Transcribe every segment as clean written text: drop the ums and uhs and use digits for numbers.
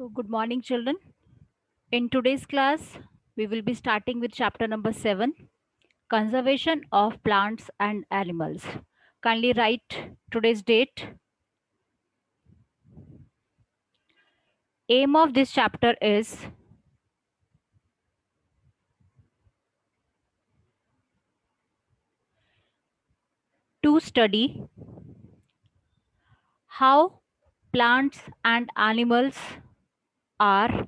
So, good morning, children. In today's class, we will be starting with chapter number 7, Conservation of Plants and Animals. Kindly write today's date. Aim of this chapter is to study how plants and animals are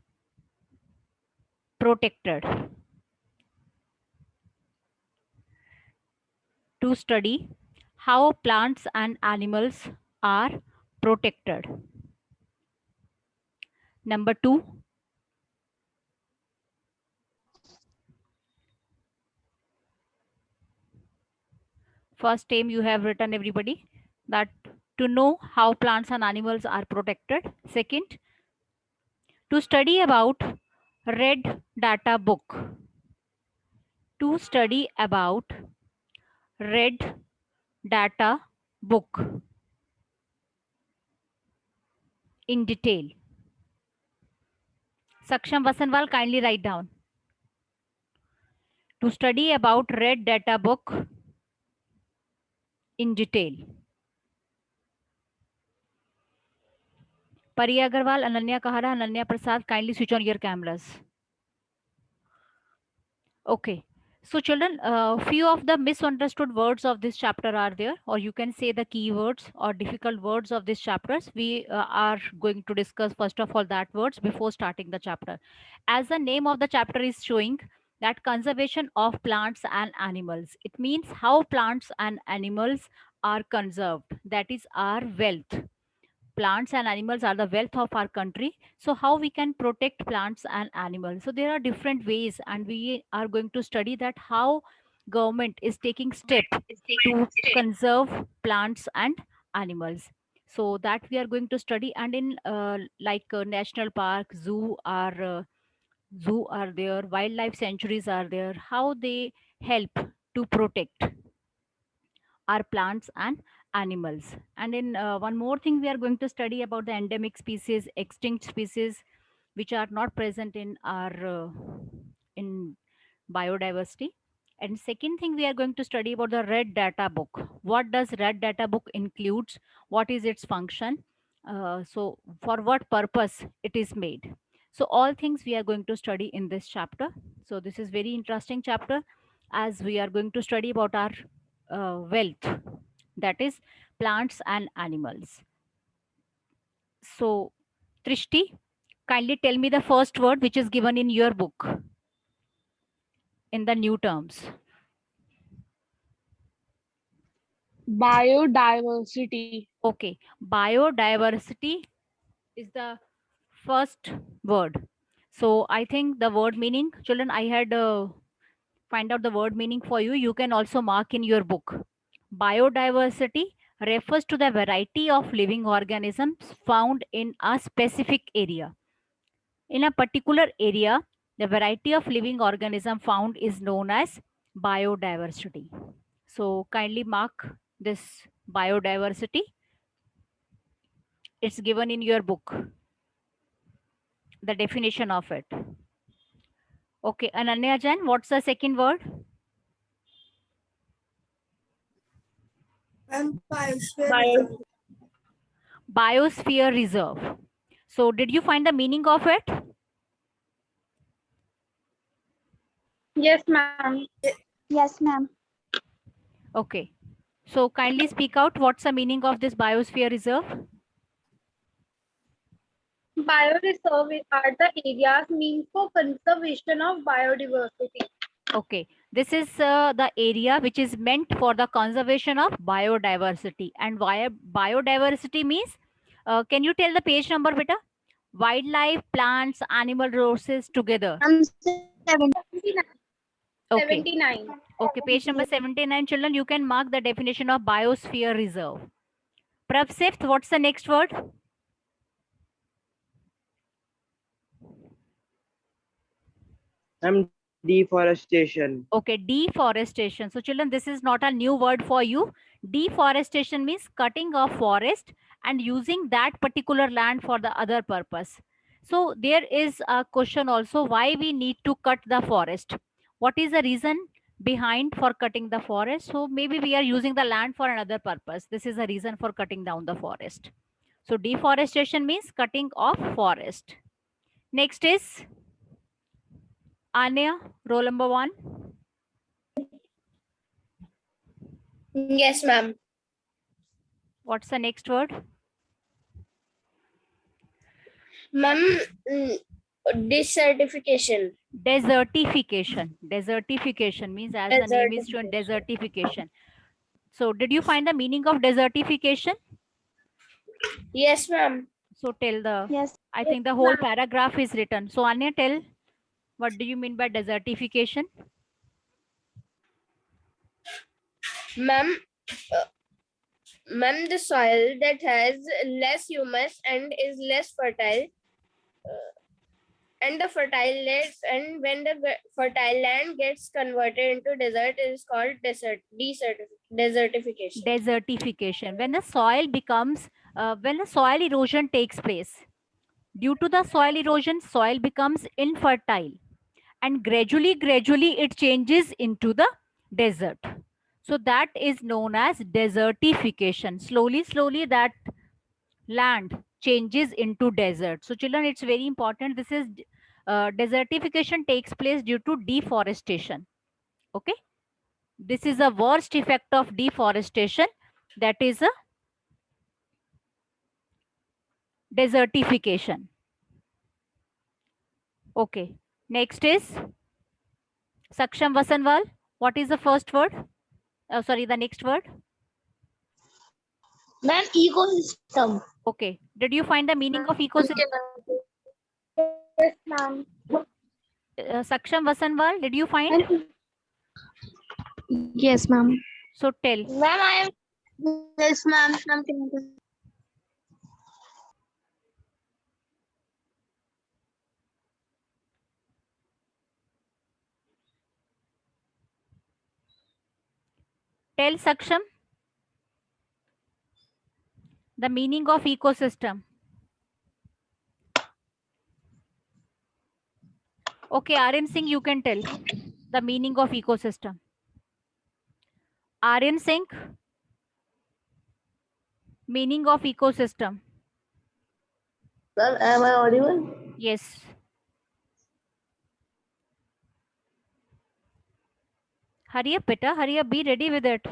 protected. To study how plants and animals are protected. Number 2, first aim you have written, everybody, that to know how plants and animals are protected. Second, to study about red data book. To study about red data book in detail. Saksham Vasanwal, kindly write down. To study about red data book in detail. Pariya Agarwal, Ananya Kahara, Ananya Prasad, kindly switch on your cameras. Okay. So children, few of the misunderstood words of this chapter are there, or you can say the key words or difficult words of this chapters. We are going to discuss first of all that words before starting the chapter. As the name of the chapter is showing, that conservation of plants and animals. It means how plants and animals are conserved. That is our wealth. Plants and animals are the wealth of our country, so how we can protect plants and animals. So there are different ways, and we are going to study that how government is taking step to conserve plants and animals. So that we are going to study, and in national park, zoo are there, wildlife sanctuaries are there, how they help to protect are plants and animals. And in one more thing, we are going to study about the endemic species, extinct species, which are not present in our in biodiversity. And second thing, we are going to study about the red data book. What does red data book includes? What is its function? So for what purpose it is made? So all things we are going to study in this chapter. So this is very interesting chapter, as we are going to study about our wealth, that is plants and animals. So Trishti, kindly tell me the first word which is given in your book in the new terms. Biodiversity. Okay, biodiversity is the first word. So I think the word meaning, children, I had find out the word meaning for you. You can also mark in your book. Biodiversity refers to the variety of living organisms found in a specific area. In a particular area, the variety of living organism found is known as biodiversity. So kindly mark this biodiversity. It's given in your book, the definition of it. Okay, Ananya Jain, what's the second word? Bio. Biosphere reserve. So did you find the meaning of it? Yes, ma'am. Yes, ma'am. Okay. So kindly speak out, what's the meaning of this biosphere reserve? Bioreserve are the areas meant for conservation of biodiversity. Okay. This is the area which is meant for the conservation of biodiversity. And biodiversity means, can you tell the page number, beta? Wildlife, plants, animal resources together. I'm 79. Okay. 79. Okay, page number 79, children, you can mark the definition of biosphere reserve. Pravsith, what's the next word? Deforestation. Okay, deforestation. So children, this is not a new word for you. Deforestation means cutting of forest and using that particular land for the other purpose. So there is a question also, why we need to cut the forest? What is the reason behind for cutting the forest? So maybe we are using the land for another purpose. This is a reason for cutting down the forest. So deforestation means cutting of forest. Next is Anya, roll number 1. Yes, ma'am. What's the next word? Ma'am, desertification. Desertification. Desertification means, as the name is shown, desertification. So did you find the meaning of desertification? Yes, ma'am. So tell the, Yes. I think the whole paragraph is written. So Anya, tell, what do you mean by desertification? Ma'am, ma'am, the soil that has less humus and is less fertile, and the fertile lands, and when the fertile land gets converted into desert, it is called desertification. Desertification. When the soil becomes, when the soil erosion takes place, due to the soil erosion, soil becomes infertile, and gradually it changes into the desert. So that is known as desertification. Slowly that land changes into desert. So children, it's very important. This is desertification takes place due to deforestation. Okay, this is a worst effect of deforestation, that is a desertification. Okay, next is Saksham Vasanwal. What is the first word? Sorry, the next word. Ma'am, ecosystem. Okay, did you find the meaning of ecosystem? Yes, ma'am. Saksham Vasanwal, did you find? Yes, ma'am. So tell. Ma'am, I am. Yes, ma'am. Tell Saksham the meaning of ecosystem. Okay, Aryan Singh, you can tell the meaning of ecosystem. Aryan Singh, meaning of ecosystem. Ma'am, am I audible? Yes. Hurry up, beta. Hurry up. Be ready with it.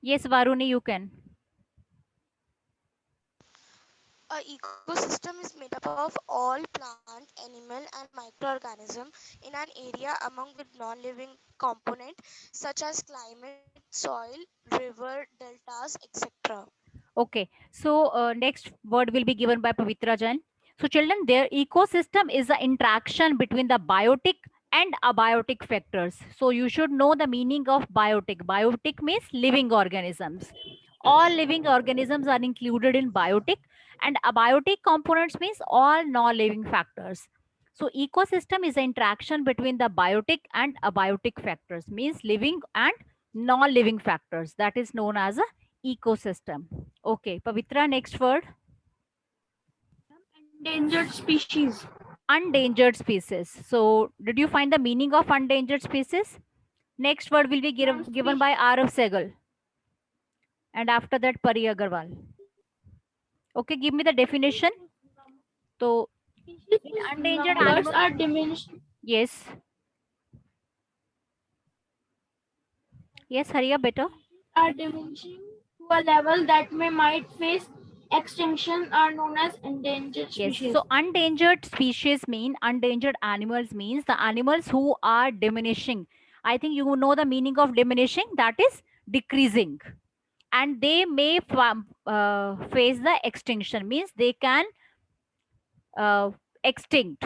Yes, Varuni, you can. A ecosystem is made up of all plant, animal, and microorganism in an area among with non-living component such as climate, soil, river, deltas, etc. Okay. So next word will be given by Pavitra Jain. So children, their ecosystem is the interaction between the biotic and abiotic factors. So you should know the meaning of biotic. Biotic means living organisms. All living organisms are included in biotic, and abiotic components means all non-living factors. So ecosystem is the interaction between the biotic and abiotic factors, means living and non-living factors. That is known as a ecosystem. Okay, Pavitra, next word. Endangered species. Unendangered species. So did you find the meaning of endangered species? Next word will be given by Arav Segal. And after that, Pari Agarwal. Okay, give me the definition. So, endangered Numbers animals. are diminished. Yes. Yes, hurry up, better. Are diminishing to a level that might face extinction are known as endangered Yes. species. So, endangered species mean endangered animals means the animals who are diminishing. I think you know the meaning of diminishing. That is decreasing, and they may face the extinction. Means they can extinct.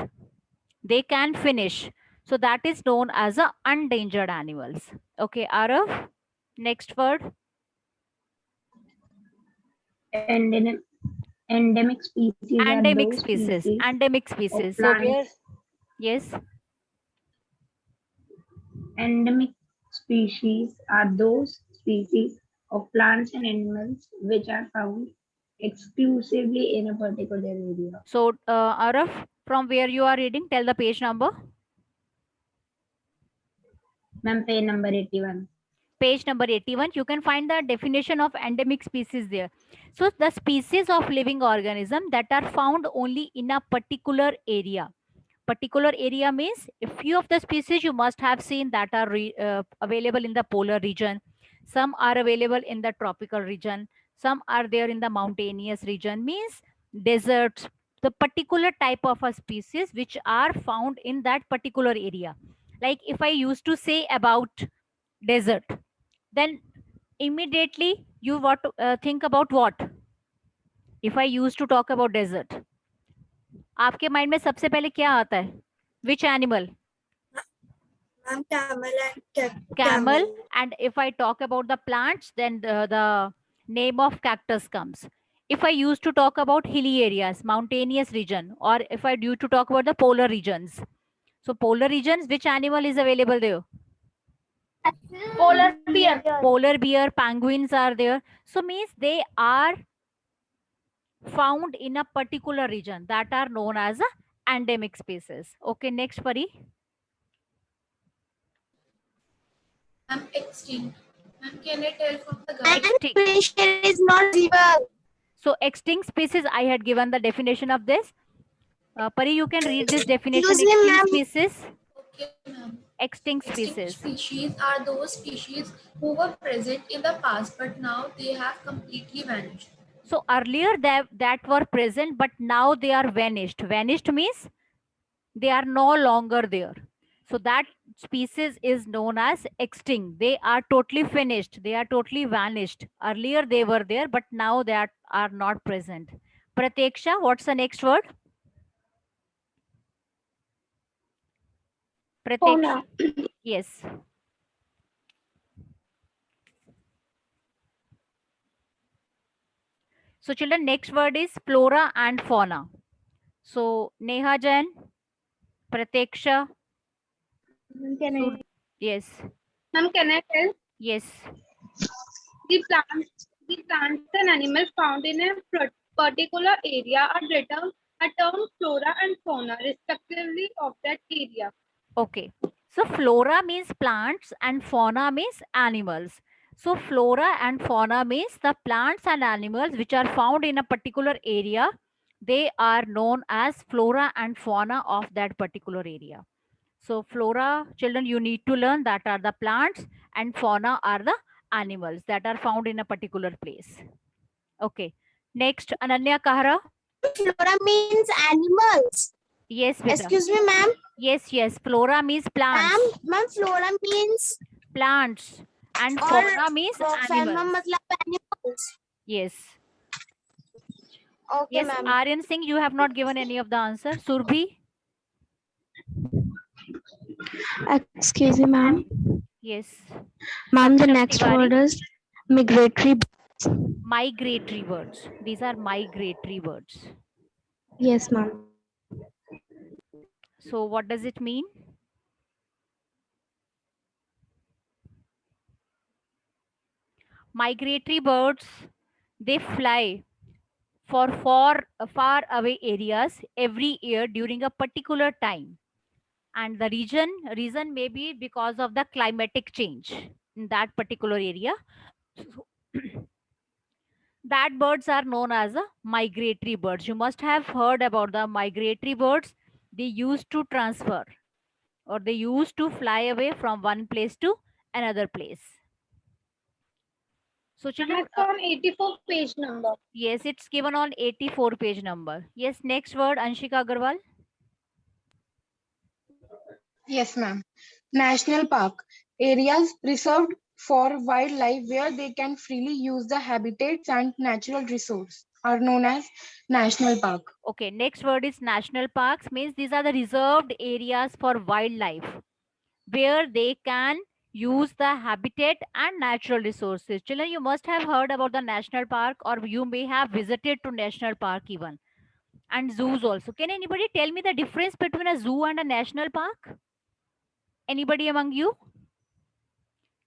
They can finish. So that is known as a endangered animals. Okay, Arav, next word. Endemic species are Endemic those species. species Endemic species. So plants. yes. Endemic species are those species of plants and animals which are found exclusively in a particular area. So, Araf, from where you are reading, tell the page number. Ma'am, page number 81. Page number 81, you can find the definition of endemic species there. So the species of living organism that are found only in a particular area. Particular area means a few of the species you must have seen that are available in the polar region. Some are available in the tropical region. Some are there in the mountainous region, means deserts. The particular type of a species which are found in that particular area. Like if I used to say about desert, then immediately you what think about what? If I used to talk about desert, आपके mind में सबसे पहले क्या आता है? Which animal? Ma'am, camel and Camel. And if I talk about the plants, then the name of cactus comes. If I used to talk about hilly areas, mountainous region, or if I do to talk about the polar regions, so polar regions, which animal is available there? Polar bear. Polar bear, penguins are there. So means they are found in a particular region that are known as a endemic species. Okay, next, Pari. Extinct. Ma'am, can I tell from the Extinct. Extinction is not visible. So extinct species, I had given the definition of this. Pari, you can read this definition. Excuse me, Extinct ma'am. species. Okay, ma'am. Extinct Extinct species. species are those species who were present in the past, but now they have completely vanished. So earlier that were present, but now they are vanished. Vanished means they are no longer there. So that species is known as extinct. They are totally finished. They are totally vanished. Earlier they were there, but now they are not present. Prateksha, what's the next word? Prateksha. Yes. So children, next word is flora and fauna. So Neha Jain, Prateksha. Yes. Ma'am, can I tell? Yes. The plants and animals found in a particular area are termed flora and fauna, respectively, of that area. Okay. So flora means plants and fauna means animals. So flora and fauna means the plants and animals which are found in a particular area. They are known as flora and fauna of that particular area. So flora, children, you need to learn that are the plants and fauna are the animals that are found in a particular place. Okay. Next, Ananya Kahra. Flora means animals. Yes, beta. Excuse me, ma'am. Yes. Flora means plants. Ma'am, flora means Plants. And और fauna means fauna animals. मतलब animals. Yes. Okay, Yes, ma'am. Aryan Singh, you have not given any of the answer. Surbhi? Excuse me, ma'am. Yes. Ma'am, the Saksham next Tiwari? word is migratory. Migratory birds. These are migratory birds. Yes, ma'am. So what does it mean? Migratory birds, they fly for far away areas every year during a particular time. And the reason may be because of the climatic change in that particular area. So, that birds are known as migratory birds. You must have heard about the migratory birds. They used to transfer or they used to fly away from one place to another place. So children, It's on 84 page number. yes, it's given on 84 page number. Yes, next word, Anshika Agarwal. Yes, ma'am. National park. Areas reserved for wildlife where they can freely use the habitats and natural resources are known as national park. Okay, next word is national parks, means these are the reserved areas for wildlife where they can use the habitat and natural resources. Children, you must have heard about the national park or you may have visited to national park even, and zoos also. Can anybody tell me the difference between a zoo and a national park? Anybody among you?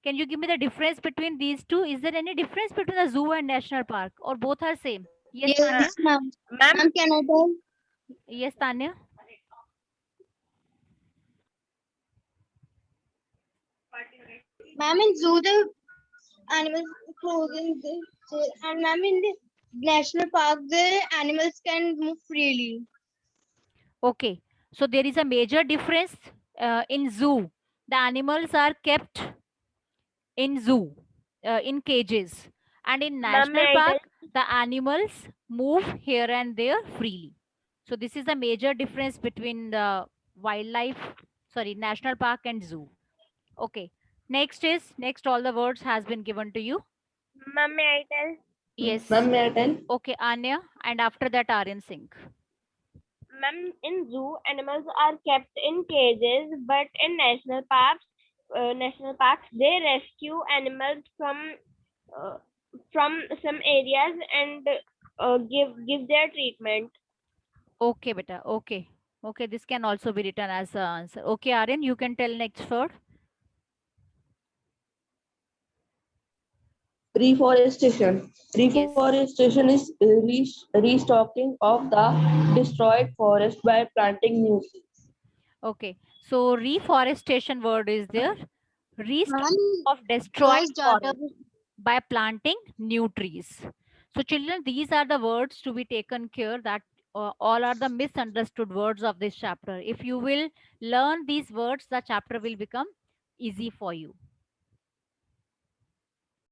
Can you give me the difference between these two? Is there any difference between the zoo and national park, or both are same? Yes, Tanya. Yes, ma'am. Ma'am, Ma'am, can I tell? Yes, Tanya. Ma'am, in zoo the animals clothing and ma'am in the national park the animals can move freely. Okay, so there is a major difference in zoo. The animals are kept in zoo, in cages, and in ma'am, national may I park, tell? the animals move here and there freely. So this is a major difference between the national park and zoo. Okay, next all the words has been given to you. Ma'am, may I tell? Yes. Ma'am, may I tell? Okay, Anya, and after that Aryan Singh. Ma'am, in zoo, animals are kept in cages, but in national parks, they rescue animals uh, from some areas and give their treatment. Okay, beta. Okay. Okay, this can also be written as the answer. Okay, Aryan, you can tell next word. Reforestation. Reforestation is restocking of the destroyed forest by planting new trees. Okay, so reforestation word is there. Restock Ma'am, of destroyed first data forest by planting new trees. So children, these are the words to be taken care that all are the misunderstood words of this chapter. If you will learn these words, the chapter will become easy for you.